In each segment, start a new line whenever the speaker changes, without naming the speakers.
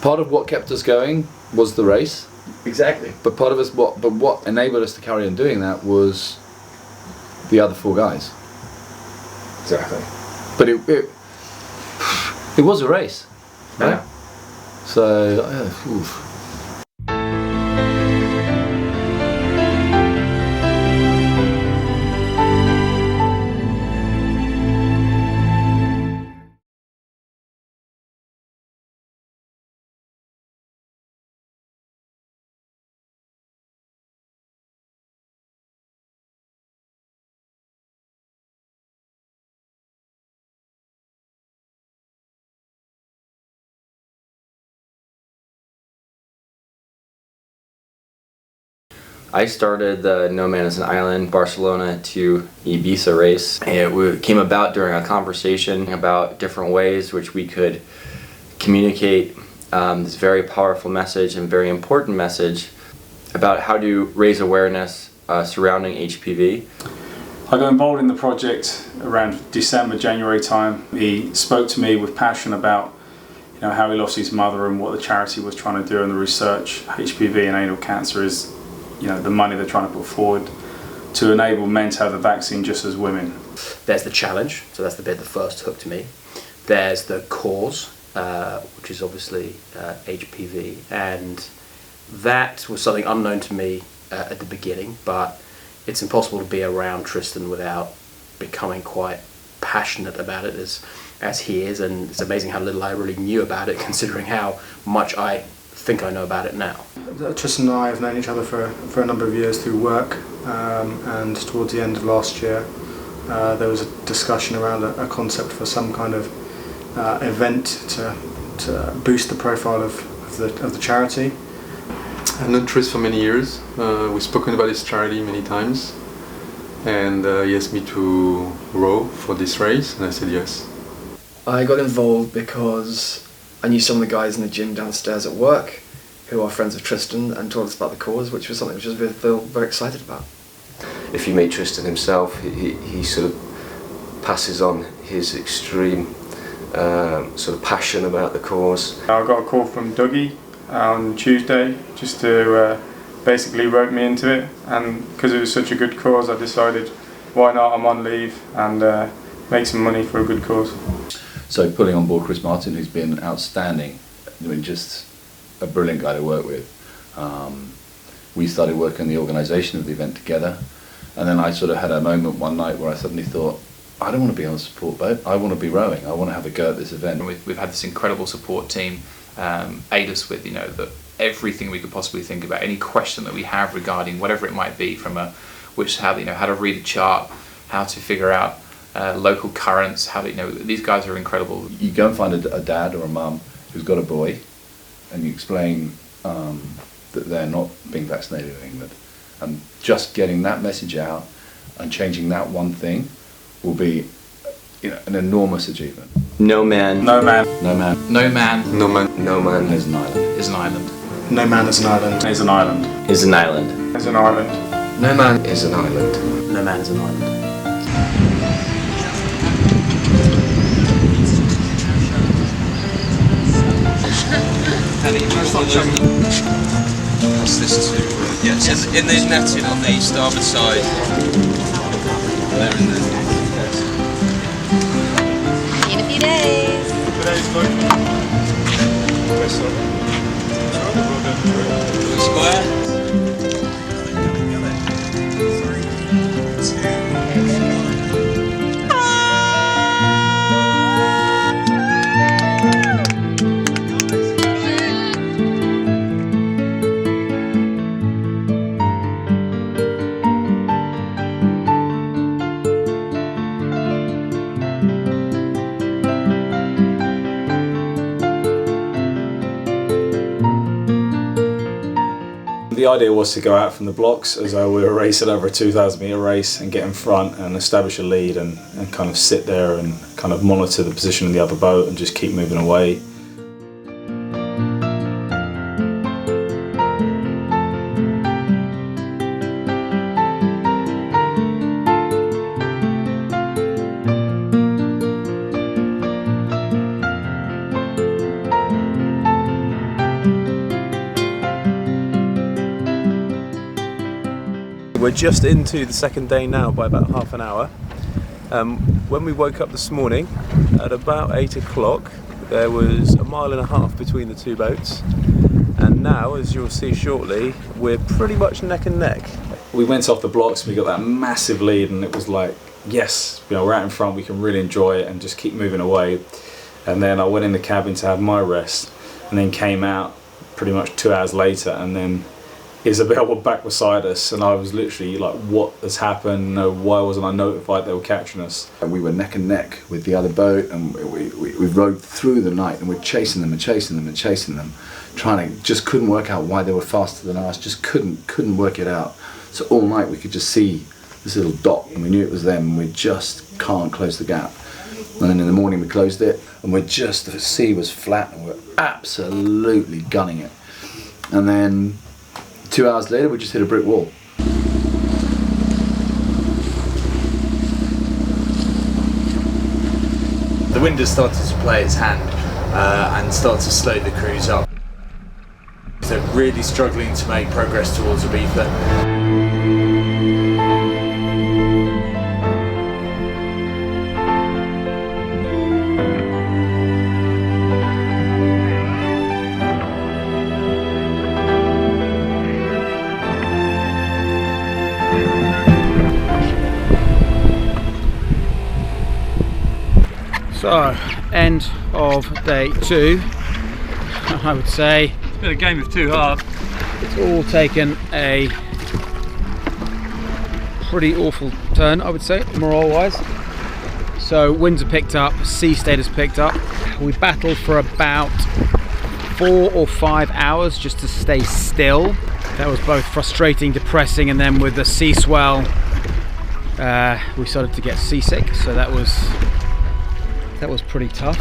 part of what kept us going was the race.
Exactly.
But part of us, what enabled us to carry on doing that was the other 4 guys.
Exactly.
But it was a race, right?
Yeah.
So, oof.
I started the NOMAN as an island Barcelona to Ibiza race. It came about during a conversation about different ways which we could communicate this very powerful message and very important message about how to raise awareness surrounding HPV.
I got involved in the project around December, January time. He spoke to me with passion about how he lost his mother and what the charity was trying to do, and the research. HPV and anal cancer is the money they're trying to put forward to enable men to have the vaccine just as women.
There's the challenge, so that's the bit that first hooked me. There's the cause, which is obviously HPV, and that was something unknown to me at the beginning, but it's impossible to be around Tristan without becoming quite passionate about it as he is, and it's amazing how little I really knew about it considering how much I think I know about it now.
Tristan and I have known each other for a number of years through work, and towards the end of last year there was a discussion around a concept for some kind of event to boost the profile of the charity.
I've known Tris for many years. We've spoken about his charity many times, and he asked me to row for this race, and I said yes.
I got involved because I knew some of the guys in the gym downstairs at work who are friends of Tristan and told us about the cause, which was something which I feel very excited about.
If you meet Tristan himself, he sort of passes on his extreme sort of passion about the cause.
I got a call from Dougie on Tuesday just to basically rope me into it, and because it was such a good cause I decided why not, I'm on leave and make some money for a good cause.
So pulling on board Chris Martin, who's been outstanding, just a brilliant guy to work with. We started working on the organisation of the event together, and then I sort of had a moment one night where I suddenly thought, I don't want to be on a support boat, I want to be rowing, I want to have a go at this event.
We've had this incredible support team aid us with everything we could possibly think about, any question that we have regarding whatever it might be, from how to read a chart, how to figure out local currents, how to, these guys are incredible.
You go and find a dad or a mum who's got a boy, and you explain that they're not being vaccinated in England, and just getting that message out and changing that one thing will be an enormous achievement.
NOMAN.
NOMAN.
NOMAN.
NOMAN.
NOMAN.
NOMAN
Is an island.
Is an island.
NOMAN is an island.
Is an island.
Is an island.
Is an island.
NOMAN is an island.
NOMAN is an island.
Pass this to, yes, in the netting on the starboard side. There in there.
In a few days.
Square.
The idea was to go out from the blocks as though we were racing over a 2,000 metre race and get in front and establish a lead and kind of sit there and kind of monitor the position of the other boat and just keep moving away.
we're just into the second day now by about half an hour. When we woke up this morning at about 8 o'clock, there was 1.5 miles between the two boats, and now, as you'll see shortly, we're pretty much neck and neck.
We went off the blocks and we got that massive lead, and it was like, yes, you know, we're out in front, we can really enjoy it and just keep moving away. And then I went in the cabin to have my rest, and then came out pretty much 2 hours later, and then Isabel were back beside us, and I was literally like, what has happened? No, why wasn't I notified they were catching us?
And we were neck and neck with the other boat, and we rode through the night, and we're chasing them and chasing them and chasing them, just couldn't work out why they were faster than us, just couldn't work it out. So all night we could just see this little dot, and we knew it was them, and we just can't close the gap. And then in the morning we closed it, and the sea was flat, and we're absolutely gunning it. And then 2 hours later we just hit a brick wall.
The wind has started to play its hand and start to slow the cruise up. They're really struggling to make progress towards Ibiza.
So, end of day 2. I would say it's been a game of two halves. It's all taken a pretty awful turn, I would say, morale wise. So winds are picked up, sea state has picked up. We battled for about 4 or 5 hours just to stay still. That was both frustrating, depressing, and then with the sea swell we started to get seasick, so that was pretty tough.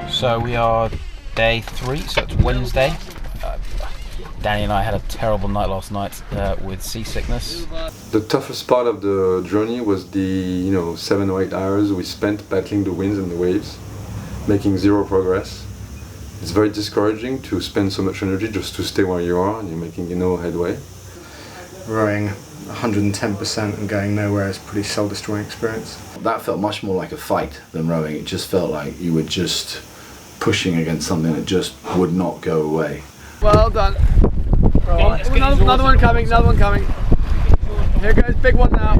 So we are day 3, so it's Wednesday. Danny and I had a terrible night last night with seasickness.
The toughest part of the journey was the 7 or 8 hours we spent battling the winds and the waves, making zero progress. It's very discouraging to spend so much energy just to stay where you are and you're making no headway.
Rowing 110% and going nowhere is a pretty soul-destroying experience.
That felt much more like a fight than rowing. It just felt like you were just pushing against something that just would not go away.
Well done. Right. Another one coming, another one coming. Here goes, big one now.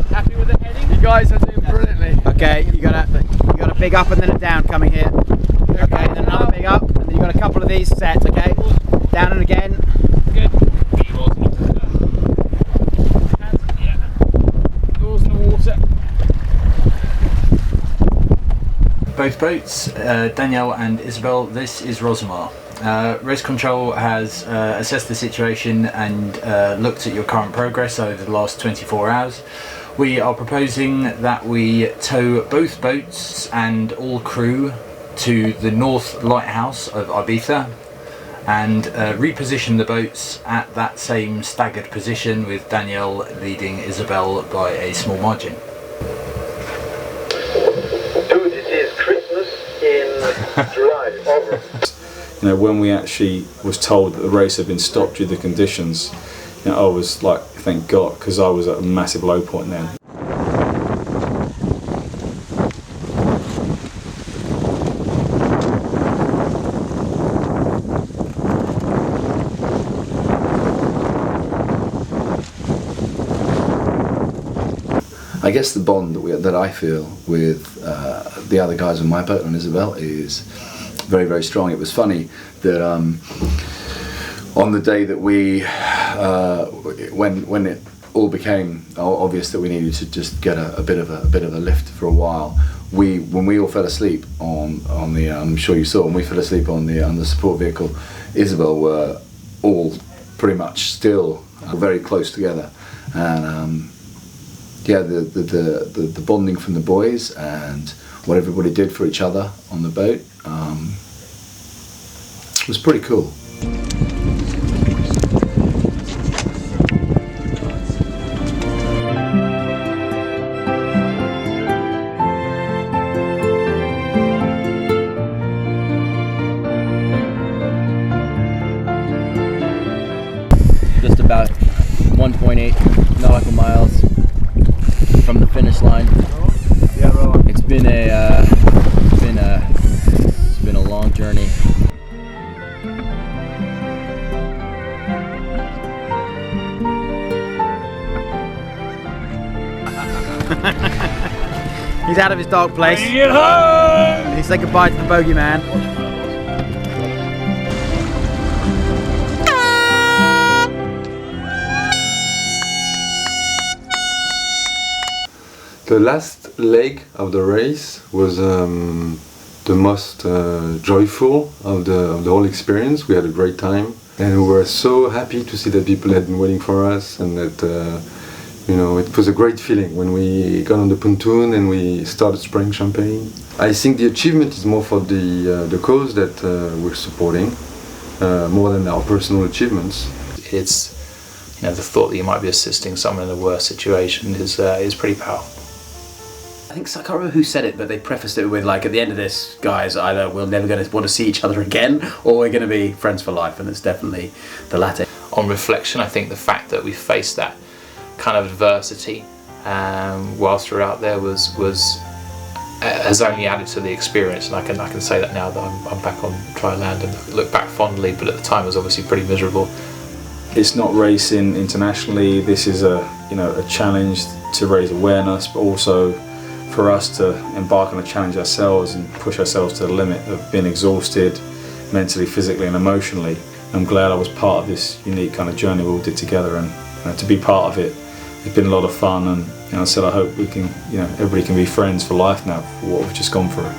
Happy with the heading? You guys are doing brilliantly.
Okay, you got a big up and then a down coming here. Okay, and then another big up, and then you got a couple of these set. Okay, down and again. Good. Doors in the water.
Both boats, Danielle and Isabel, this is Rosamar. Race Control has assessed the situation and looked at your current progress over the last 24 hours. We are proposing that we tow both boats and all crew to the North Lighthouse of Ibiza and reposition the boats at that same staggered position, with Danielle leading Isabel by a small margin.
Dude, it is Christmas in July, over.
When we actually was told that the race had been stopped due to the conditions, I was like, thank God, because I was at a massive low point then.
I guess the bond that I feel with the other guys on my boat and Isabel is very, very strong. It was funny that on the day that we, when it all became obvious that we needed to just get a bit of a lift for a while, when we all fell asleep on the, I'm sure you saw, when we fell asleep on the support vehicle, Isabel were all pretty much still very close together, and yeah, the bonding from the boys and what everybody did for each other on the boat was pretty cool.
Just about 1.8 nautical miles from the finish line. It's been a long journey.
He's out of his dark place. He said goodbye to the bogeyman.
The last leg of the race was the most joyful of the whole experience. We had a great time, and we were so happy to see that people had been waiting for us, and that you know, it was a great feeling when we got on the pontoon and we started spraying champagne. I think the achievement is more for the cause that we're supporting, more than our personal achievements.
It's, you know, the thought that you might be assisting someone in a worse situation is pretty powerful.
I think, I can't remember who said it, but they prefaced it with, like, at the end of this, guys, either we're never going to want to see each other again, or we're going to be friends for life, and it's definitely the latter.
On reflection, I think the fact that we faced that kind of adversity whilst we were out there has only added to the experience, and I can say that now that I'm back on dry land and look back fondly, but at the time it was obviously pretty miserable.
It's not racing internationally. This is a challenge to raise awareness, but also for us to embark on a challenge ourselves and push ourselves to the limit of being exhausted mentally, physically and emotionally. I'm glad I was part of this unique kind of journey we all did together, and to be part of it, it's been a lot of fun, and I said I hope we can, everybody can be friends for life now for what we've just gone through.